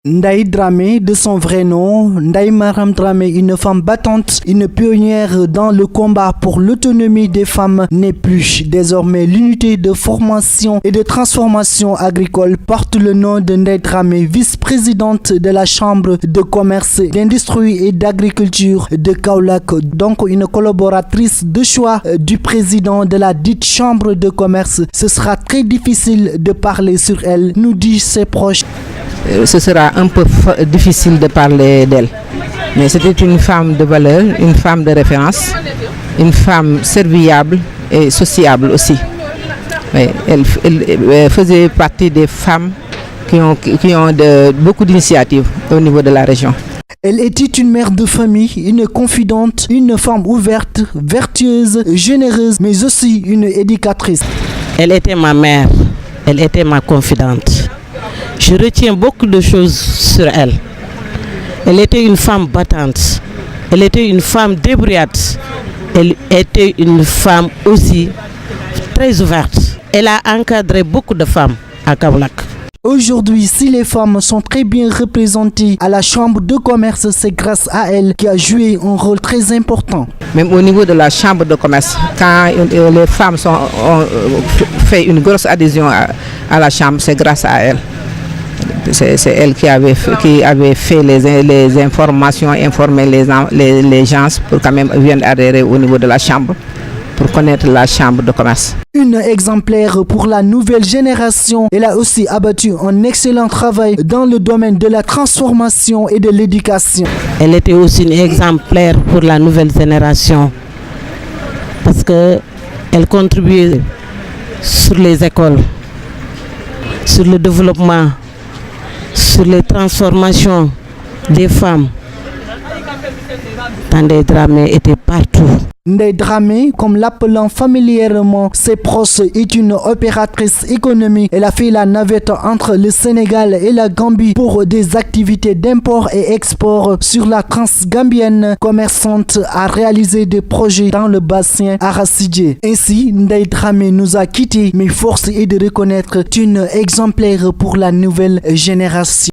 Ndaye Dramé, de son vrai nom, Ndaye Maram Dramé, une femme battante, une pionnière dans le combat pour l'autonomie des femmes, n'est plus. Désormais, l'unité de formation et de transformation agricole porte le nom de Ndaye Dramé, vice-présidente de la Chambre de commerce, d'industrie et d'agriculture de Kaolack, donc une collaboratrice de choix du président de la dite Chambre de commerce. Ce sera très difficile de parler sur elle, nous disent ses proches. Ce sera un peu difficile de parler d'elle. Mais c'était une femme de valeur, une femme de référence, une femme serviable et sociable aussi. Elle faisait partie des femmes qui ont beaucoup d'initiatives au niveau de la région. Elle était une mère de famille, une confidente, une femme ouverte, vertueuse, généreuse, mais aussi une éducatrice. Elle était ma mère, elle était ma confidente. Je retiens beaucoup de choses sur elle. Elle était une femme battante, elle était une femme débrouillante, elle était une femme aussi très ouverte. Elle a encadré beaucoup de femmes à Kaolack. Aujourd'hui, si les femmes sont très bien représentées à la Chambre de commerce, c'est grâce à elle qui a joué un rôle très important. Même au niveau de la Chambre de commerce, quand les femmes ont fait une grosse adhésion à la Chambre, c'est grâce à elle. C'est elle qui avait fait les informations, informer les gens pour quand même viennent adhérer au niveau de la Chambre, pour connaître la Chambre de commerce. Une exemplaire pour la nouvelle génération. Elle a aussi abattu un excellent travail dans le domaine de la transformation et de l'éducation. Elle était aussi une exemplaire pour la nouvelle génération parce qu'elle contribuait sur les écoles, sur le développement, sur les transformations des femmes. Ndaye Dramé était partout. Ndaye Dramé, comme l'appelant familièrement ses proches, est une opératrice économique. Elle a fait la navette entre le Sénégal et la Gambie pour des activités d'import et export sur la transgambienne. Commerçante a réalisé des projets dans le bassin arachidier. Ainsi, Ndaye Dramé nous a quittés, mais force est de reconnaître une exemplaire pour la nouvelle génération.